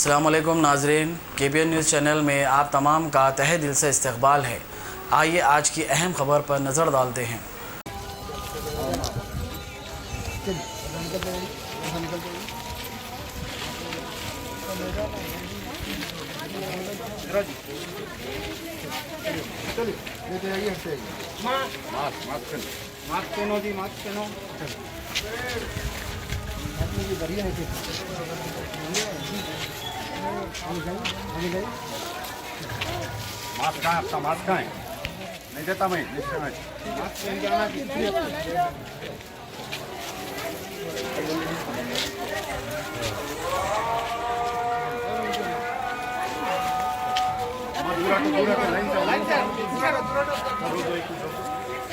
अस्सलामुअलैकुम नाज़रीन, KBN news channel में आप तमाम का तहे दिल से इस्तकबाल है। आइए आज की अहम खबर पर नज़र डालते हैं। मास्क कहाँ है आपका? मास्क कहाँ है? नहीं देता मैं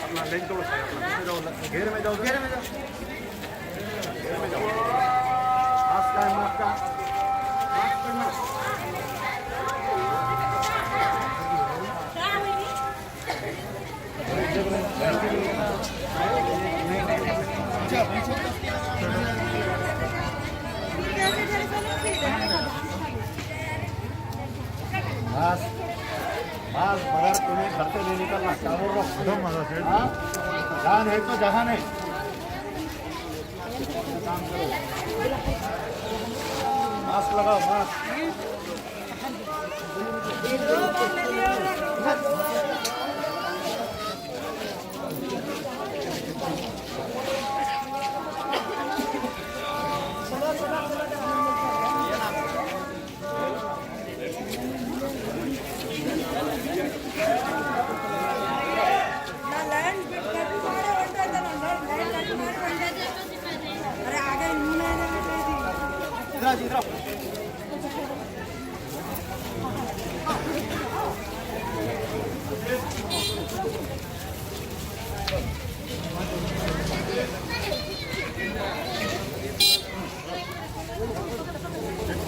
अपना लाइन तोड़ो, घेर में जाओ, घेर में जाओ, घेर में जाओ। मास्क कहाँ है? मास्क कहाँ? मास्क करना। मास्क बगैर तुम्हें घर से नहीं निकलना। क्या बोल रहा हूँ? जान है तो जहान है। मास्क लगाओ, मास्क।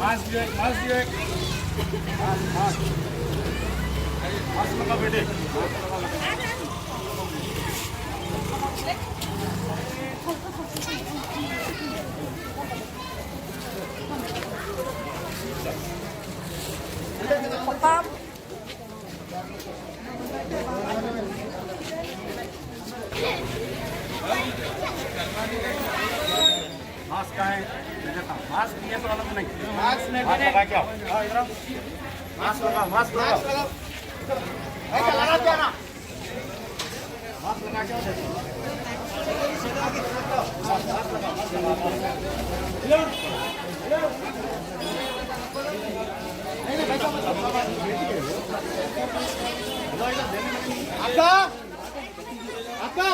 मास्क दियो, मास्क दियो, मास्क लगा बेटे। मास्क कहाँ है? मास्क दिए तो अलग नहीं। मास्क लगा क्या? इधर मास्क लगा, मास्क लगा, लगा क्या ना? मास्क लगा क्या? आपका आपका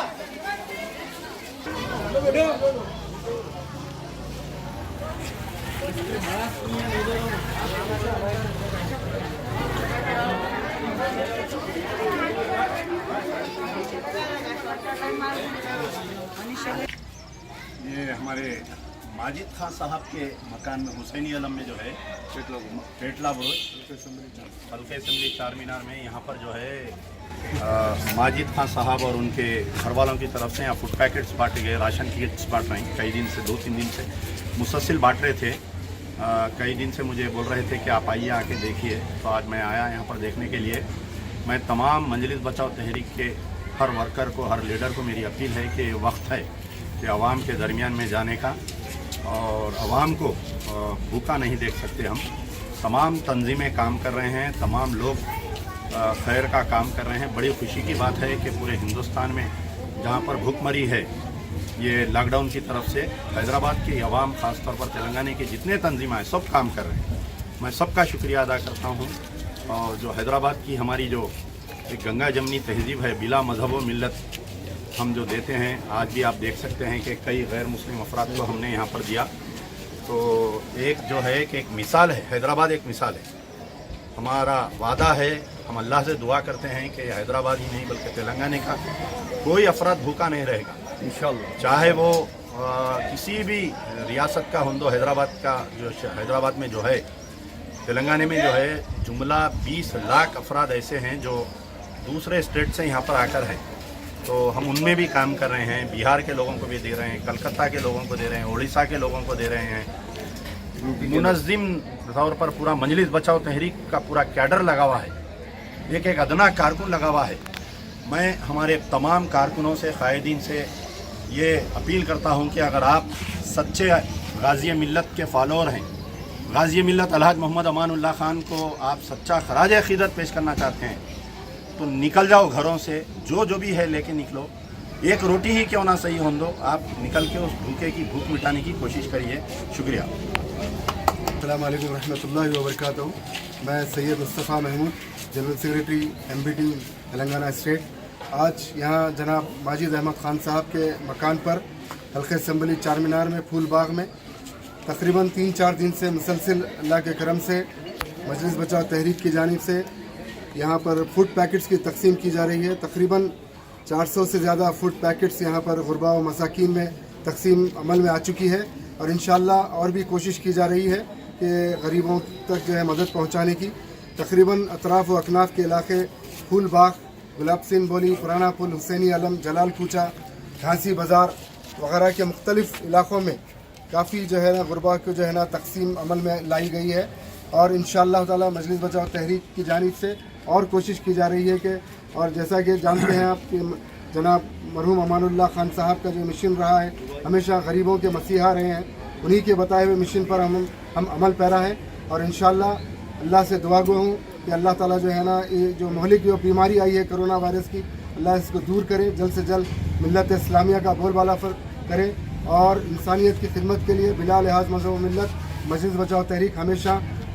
ये हमारे माजिद खान साहब के मकान में हुसैनी आलम में जो है पेटला बुरुज हल्के असम्बली चार मीनार में यहाँ पर जो है माजिद खान साहब और उनके घर वालों की तरफ से यहाँ फूड पैकेट्स बांटे गए, राशन की किट्स बांट रहे हैं। कई दिन से 2-3 दिन से मुसलसिल बांट रहे थे। कई दिन से मुझे बोल रहे थे कि आप आइए आके देखिए, तो आज मैं आया यहाँ पर देखने के लिए। मैं तमाम मजलिस बचाओ तहरीक के हर वर्कर को, हर लीडर को मेरी अपील है कि वक्त है कि आवाम के दरमियान में जाने का, और आवाम को भूखा नहीं देख सकते हम। तमाम तंजीमें काम कर रहे हैं, तमाम लोग खैर का काम कर रहे हैं। बड़ी खुशी की बात है कि पूरे हिंदुस्तान में जहाँ पर भूखमरी है, ये लॉकडाउन की तरफ से हैदराबाद की आवाम, ख़ासतौर पर तेलंगाना के जितने तंजीमें हैं सब काम कर रहे हैं। मैं सबका शुक्रिया अदा करता हूँ। और जो हैदराबाद की हमारी जो एक गंगा जमनी तहजीब है, बिला मजहब व मिल्लत हम जो देते हैं, आज भी आप देख सकते हैं कि कई गैर मुस्लिम अफराद को हमने यहाँ पर दिया। तो एक जो है कि एक मिसाल है, हैदराबाद एक मिसाल है। हमारा वादा है, हम अल्लाह से दुआ करते हैं कि हैदराबाद ही नहीं बल्कि तेलंगाना का कोई अफराद भूखा नहीं रहेगा इंशाअल्लाह। चाहे वो किसी भी रियासत का हो, हैदराबाद का जो हैदराबाद में जो है, तेलंगाना में जो है जुमला 20 लाख अफराद ऐसे हैं जो दूसरे स्टेट से यहाँ पर आकर हैं। तो हम उनमें भी काम कर रहे हैं। बिहार के लोगों को भी दे रहे हैं, कलकत्ता के लोगों को दे रहे हैं, उड़ीसा के लोगों को दे रहे हैं, मुनज़्ज़िम तौर पर पूरा मजलिस बचाओ तहरीक का पूरा कैडर लगा हुआ है, एक एक अदना कारकुन लगा हुआ है। मैं हमारे तमाम कारकुनों से, कायदीन से ये अपील करता हूँ कि अगर आप सच्चे गाज़ी मिल्लत के फॉलोअर हैं, गाज़ी मिल्लत अलहाज मोहम्मद अमानुल्लाह ख़ान को आप सच्चा खराज अक़ीदत पेश करना चाहते हैं तो निकल जाओ घरों से, जो भी है लेके निकलो। एक रोटी ही क्यों ना सही हो दो, आप निकल के उस भूखे की भूख मिटाने की कोशिश करिए। शुक्रिया। अस्सलाम वालेकुम रहमतुल्लाहि व बरकातहू। मैं Syed Mustafa Mahmood, general secretary MBT Telangana state. आज यहाँ जनाब माजिद अहमद ख़ान साहब के मकान पर हल्के असम्बली चार मीनार में फूल बाग में तकरीबन 3-4 दिन से मुसलसिल अल्लाह के करम से मजलिस बचाओ तहरीक की जानिब से यहाँ पर फूड पैकेट्स की तकसीम की जा रही है। तकरीबन 400 से ज़्यादा फूड पैकेट्स यहाँ पर गुरबा व मसाकीन में तकसीम अमल में आ चुकी है और इंशाअल्लाह और भी कोशिश की जा रही है कि गरीबों तक जो है मदद पहुँचाने की। तकरीबन अतराफ़ व अकनाफ के इलाके फूल बाग, गुलाब सिंह बोली, पुराना पुल, हुसैनी आलम, जलाल कूचा, झांसी बाज़ार वगैरह के मुख्तलिफ़ इलाक़ों में काफ़ी जो है ना गुरबा को जो है ना तकसीम अमल में लाई गई है और इंशाअल्लाह ताला मजलिस बचाओ तहरीक की जानिब से और कोशिश की जा रही है कि, और जैसा कि जानते हैं आप कि जनाब मरहूम अमानुल्लाह ख़ान साहब का जो मिशन रहा है, हमेशा गरीबों के मसीहा रहे हैं, उन्हीं के बताए हुए मिशन पर हम अमल पैरा हैं और इंशाअल्लाह अल्लाह से दुआ गो हूँ कि अल्लाह ताला जो है ना ये जो महलिक जो बीमारी आई है कोरोना वायरस की, अल्लाह इसको दूर करे, जल्द से जल्द मिल्लत इस्लामिया का बोलबाला करे और इंसानियत की खिदमत के लिए बिला लिहाज मज़हब व मिल्लत मजलिस बचाओ तहरीक हमेशा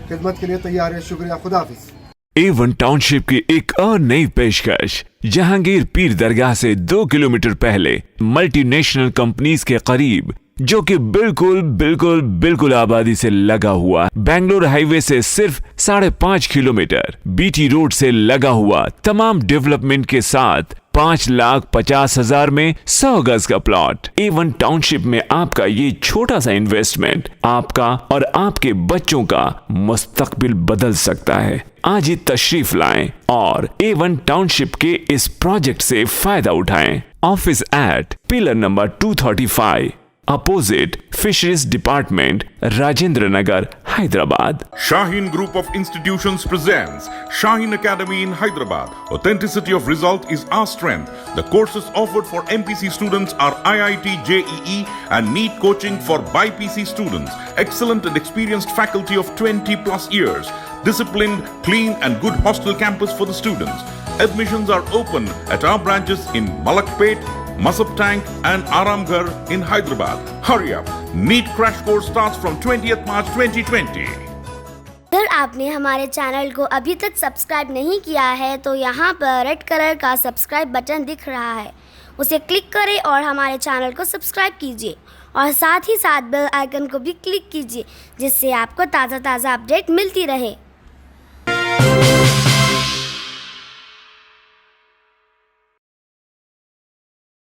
खिदमत के लिए तैयार है। शुक्रिया। खुदा हाफिज़। A1 टाउनशिप की एक और नई पेशकश। जहांगीर पीर दरगाह से 2 किलोमीटर पहले मल्टीनेशनल कंपनीज के करीब, जो कि बिल्कुल आबादी से लगा हुआ, बेंगलोर हाईवे से सिर्फ 5.5 किलोमीटर, BT रोड से लगा हुआ, तमाम डेवलपमेंट के साथ 5,50,000 में 100 गज का प्लॉट। A1 टाउनशिप में आपका ये छोटा सा इन्वेस्टमेंट आपका और आपके बच्चों का मुस्तकबिल बदल सकता है। आज ही तशरीफ लाएं और A1 टाउनशिप के इस प्रोजेक्ट से फायदा उठाएं। Office at pillar number 235 opposite fisheries department, Rajendra Nagar, Hyderabad. Shaheen Group of Institutions presents Shaheen Academy in Hyderabad. Authenticity of result is our strength. The courses offered for MPC students are IIT, JEE and NEET coaching for BIPC students. Excellent and experienced faculty of 20 plus years. Disciplined, clean and good hostel campus for the students. Admissions are open at our branches in Malakpet, Masab Tank and Aramghar in Hyderabad. Hurry up. NEET crash course starts from 20th March 2020. अगर आपने हमारे channel को अभी तक subscribe नहीं किया है तो यहाँ पर रेड कलर का सब्सक्राइब बटन दिख रहा है, उसे क्लिक करें और हमारे चैनल को सब्सक्राइब कीजिए और साथ ही साथ बेल आइकन को भी क्लिक कीजिए, जिससे आपको ताज़ा अपडेट मिलती रहे।